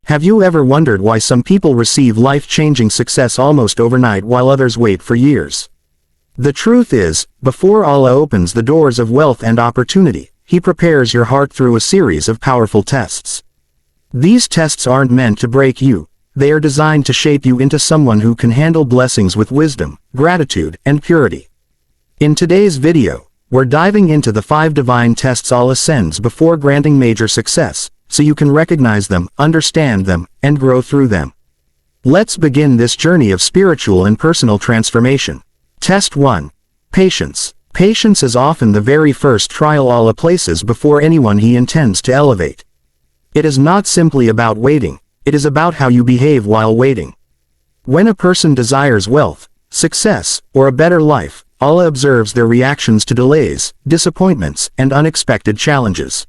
Have you ever wondered why some people receive life-changing success almost overnight while others wait for years? The truth is, before Allah opens the doors of wealth and opportunity, He prepares your heart through a series of powerful tests. These tests aren't meant to break you, they are designed to shape you into someone who can handle blessings with wisdom, gratitude, and purity. In today's video, we're diving into the 5 divine tests Allah sends before granting major success, so you can recognize them, understand them, and grow through them. Let's begin this journey of spiritual and personal transformation. Test 1. Patience. Patience is often the very first trial Allah places before anyone He intends to elevate. It is not simply about waiting, it is about how you behave while waiting. When a person desires wealth, success, or a better life, Allah observes their reactions to delays, disappointments, and unexpected challenges.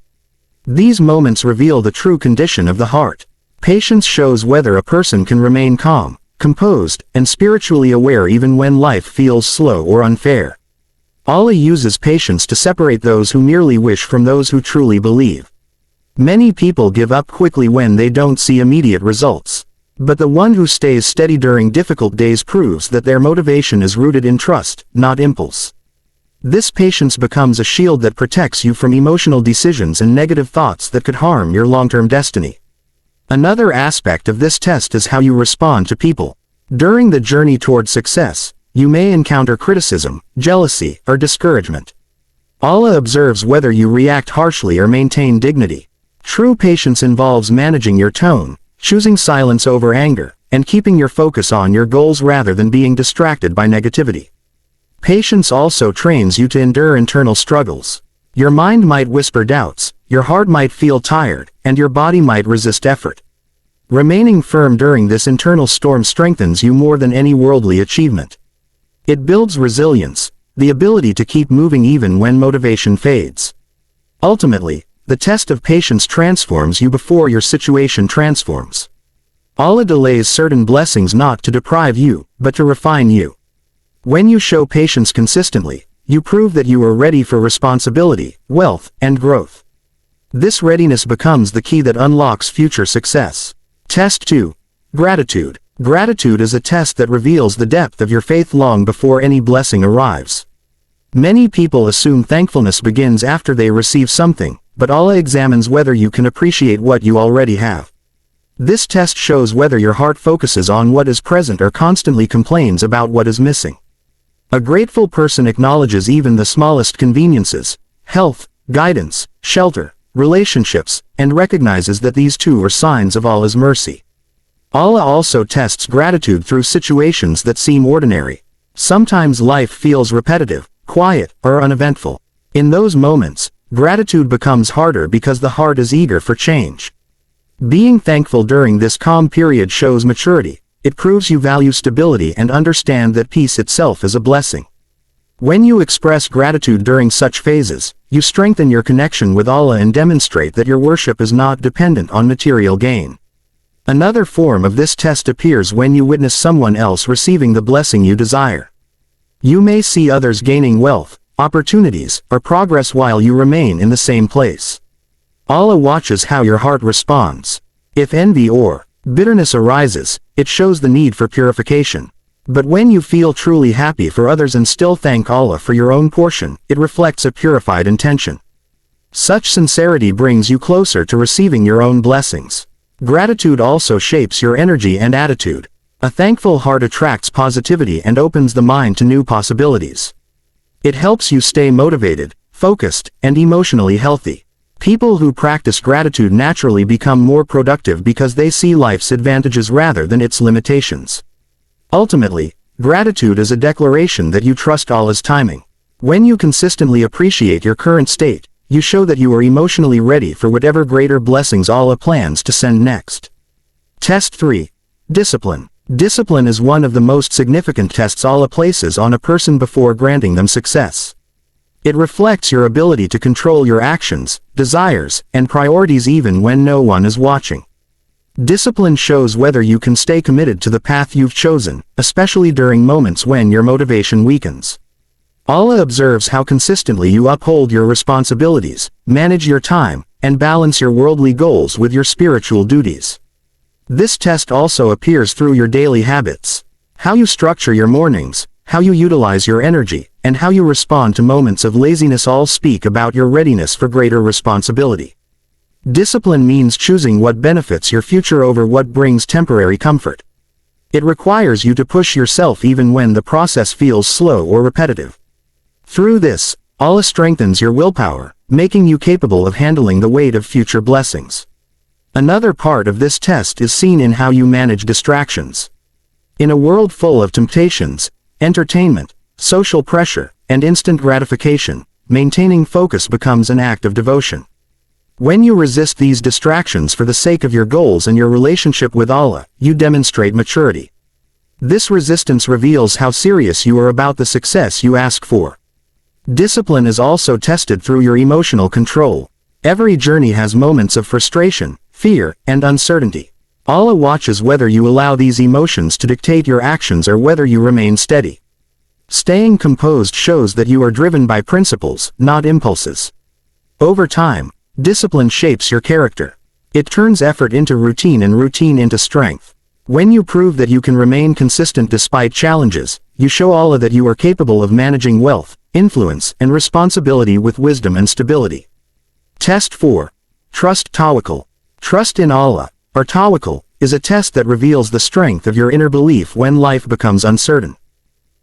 These moments reveal the true condition of the heart. Patience shows whether a person can remain calm, composed, and spiritually aware even when life feels slow or unfair. Allah uses patience to separate those who merely wish from those who truly believe. Many people give up quickly when they don't see immediate results. But the one who stays steady during difficult days proves that their motivation is rooted in trust, not impulse. This patience becomes a shield that protects you from emotional decisions and negative thoughts that could harm your long-term destiny. Another aspect of this test is how you respond to people. During the journey toward success, you may encounter criticism, jealousy, or discouragement. Allah observes whether you react harshly or maintain dignity. True patience involves managing your tone, choosing silence over anger, and keeping your focus on your goals rather than being distracted by negativity. Patience also trains you to endure internal struggles. Your mind might whisper doubts, your heart might feel tired, and your body might resist effort. Remaining firm during this internal storm strengthens you more than any worldly achievement. It builds resilience, the ability to keep moving even when motivation fades. Ultimately, the test of patience transforms you before your situation transforms. Allah delays certain blessings not to deprive you, but to refine you. When you show patience consistently, you prove that you are ready for responsibility, wealth, and growth. This readiness becomes the key that unlocks future success. Test 2. Gratitude. Gratitude is a test that reveals the depth of your faith long before any blessing arrives. Many people assume thankfulness begins after they receive something, but Allah examines whether you can appreciate what you already have. This test shows whether your heart focuses on what is present or constantly complains about what is missing. A grateful person acknowledges even the smallest conveniences, health, guidance, shelter, relationships, and recognizes that these too are signs of Allah's mercy. Allah also tests gratitude through situations that seem ordinary. Sometimes life feels repetitive, quiet, or uneventful. In those moments, gratitude becomes harder because the heart is eager for change. Being thankful during this calm period shows maturity. It proves you value stability and understand that peace itself is a blessing. When you express gratitude during such phases, you strengthen your connection with Allah and demonstrate that your worship is not dependent on material gain. Another form of this test appears when you witness someone else receiving the blessing you desire. You may see others gaining wealth, opportunities, or progress while you remain in the same place. Allah watches how your heart responds. If envy or bitterness arises, it shows the need for purification. But when you feel truly happy for others and still thank Allah for your own portion, it reflects a purified intention. Such sincerity brings you closer to receiving your own blessings. Gratitude also shapes your energy and attitude. A thankful heart attracts positivity and opens the mind to new possibilities. It helps you stay motivated, focused, and emotionally healthy. People who practice gratitude naturally become more productive because they see life's advantages rather than its limitations. Ultimately, gratitude is a declaration that you trust Allah's timing. When you consistently appreciate your current state, you show that you are emotionally ready for whatever greater blessings Allah plans to send next. Test 3. Discipline. Discipline is one of the most significant tests Allah places on a person before granting them success. It reflects your ability to control your actions, desires, and priorities even when no one is watching. Discipline shows whether you can stay committed to the path you've chosen, especially during moments when your motivation weakens. Allah observes how consistently you uphold your responsibilities, manage your time, and balance your worldly goals with your spiritual duties. This test also appears through your daily habits. How you structure your mornings, how you utilize your energy, and how you respond to moments of laziness all speak about your readiness for greater responsibility. Discipline means choosing what benefits your future over what brings temporary comfort. It requires you to push yourself even when the process feels slow or repetitive. Through this, Allah strengthens your willpower, making you capable of handling the weight of future blessings. Another part of this test is seen in how you manage distractions. In a world full of temptations, entertainment, social pressure, and instant gratification, maintaining focus becomes an act of devotion. When you resist these distractions for the sake of your goals and your relationship with Allah, you demonstrate maturity. This resistance reveals how serious you are about the success you ask for. Discipline is also tested through your emotional control. Every journey has moments of frustration, fear, and uncertainty. Allah watches whether you allow these emotions to dictate your actions or whether you remain steady. Staying composed shows that you are driven by principles, not impulses. Over time, discipline shapes your character. It turns effort into routine and routine into strength. When you prove that you can remain consistent despite challenges, you show Allah that you are capable of managing wealth, influence, and responsibility with wisdom and stability. Test 4. Trust Tawakkul. Trust in Allah, or Tawakkul, is a test that reveals the strength of your inner belief when life becomes uncertain.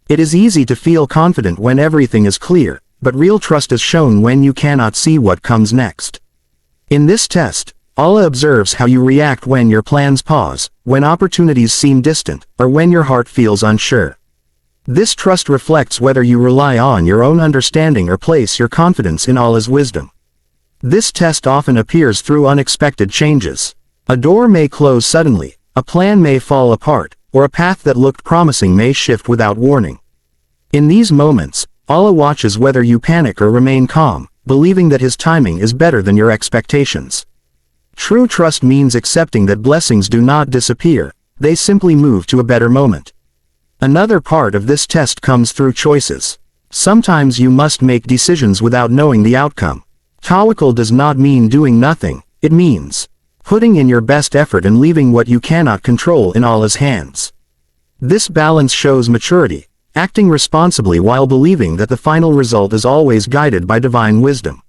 It is easy to feel confident when everything is clear, but real trust is shown when you cannot see what comes next. In this test, Allah observes how you react when your plans pause, when opportunities seem distant, or when your heart feels unsure. This trust reflects whether you rely on your own understanding or place your confidence in Allah's wisdom. This test often appears through unexpected changes. A door may close suddenly, a plan may fall apart, or a path that looked promising may shift without warning. In these moments, Allah watches whether you panic or remain calm, believing that His timing is better than your expectations. True trust means accepting that blessings do not disappear, they simply move to a better moment. Another part of this test comes through choices. Sometimes you must make decisions without knowing the outcome. Tawakkul does not mean doing nothing, it means putting in your best effort and leaving what you cannot control in Allah's hands. This balance shows maturity, acting responsibly while believing that the final result is always guided by divine wisdom.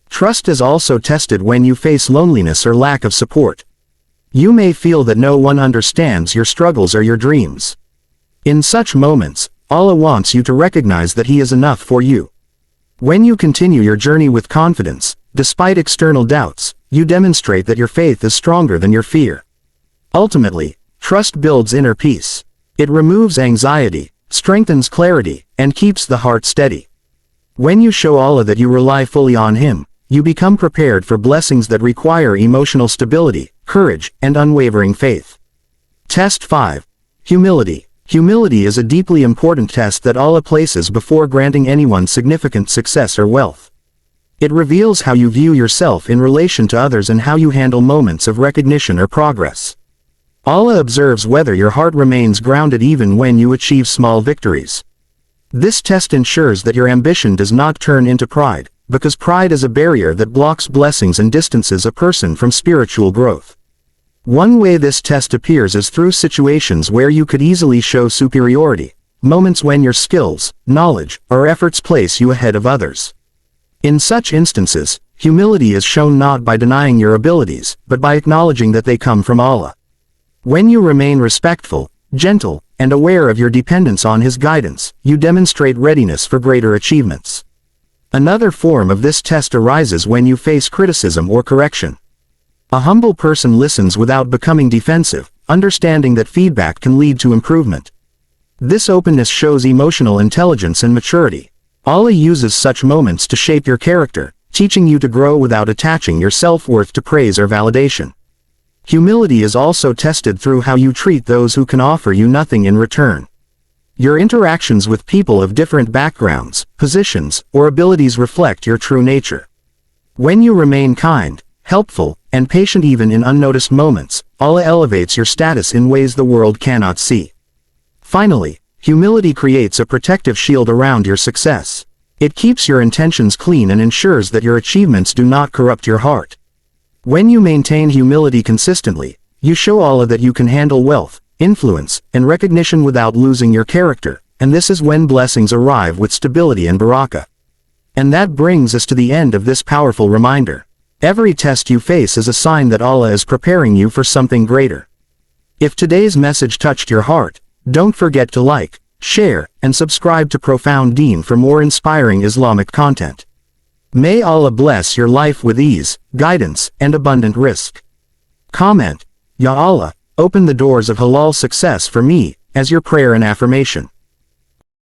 Trust is also tested when you face loneliness or lack of support. You may feel that no one understands your struggles or your dreams. In such moments, Allah wants you to recognize that He is enough for you. When you continue your journey with confidence, despite external doubts, you demonstrate that your faith is stronger than your fear. Ultimately, trust builds inner peace. It removes anxiety, strengthens clarity, and keeps the heart steady. When you show Allah that you rely fully on Him, you become prepared for blessings that require emotional stability, courage, and unwavering faith. Test 5. Humility. Humility is a deeply important test that Allah places before granting anyone significant success or wealth. It reveals how you view yourself in relation to others and how you handle moments of recognition or progress. Allah observes whether your heart remains grounded even when you achieve small victories. This test ensures that your ambition does not turn into pride, because pride is a barrier that blocks blessings and distances a person from spiritual growth. One way this test appears is through situations where you could easily show superiority, moments when your skills, knowledge, or efforts place you ahead of others. In such instances, humility is shown not by denying your abilities, but by acknowledging that they come from Allah. When you remain respectful, gentle, and aware of your dependence on His guidance, you demonstrate readiness for greater achievements. Another form of this test arises when you face criticism or correction. A humble person listens without becoming defensive, understanding that feedback can lead to improvement. This openness shows emotional intelligence and maturity. Allah uses such moments to shape your character, teaching you to grow without attaching your self-worth to praise or validation. Humility is also tested through how you treat those who can offer you nothing in return. Your interactions with people of different backgrounds, positions, or abilities reflect your true nature. When you remain kind, helpful, and patient even in unnoticed moments, Allah elevates your status in ways the world cannot see. Finally, humility creates a protective shield around your success. It keeps your intentions clean and ensures that your achievements do not corrupt your heart. When you maintain humility consistently, You show Allah that you can handle wealth, influence, and recognition without losing your character, and this is when blessings arrive with stability and barakah. And that brings us to the end of this powerful reminder. Every test you face is a sign that Allah is preparing you for something greater. If today's message touched your heart, don't forget to like, share, and subscribe to Profound Deen for more inspiring Islamic content. May Allah bless your life with ease, guidance, and abundant rizq. Comment, Ya Allah, open the doors of halal success for me, as your prayer and affirmation.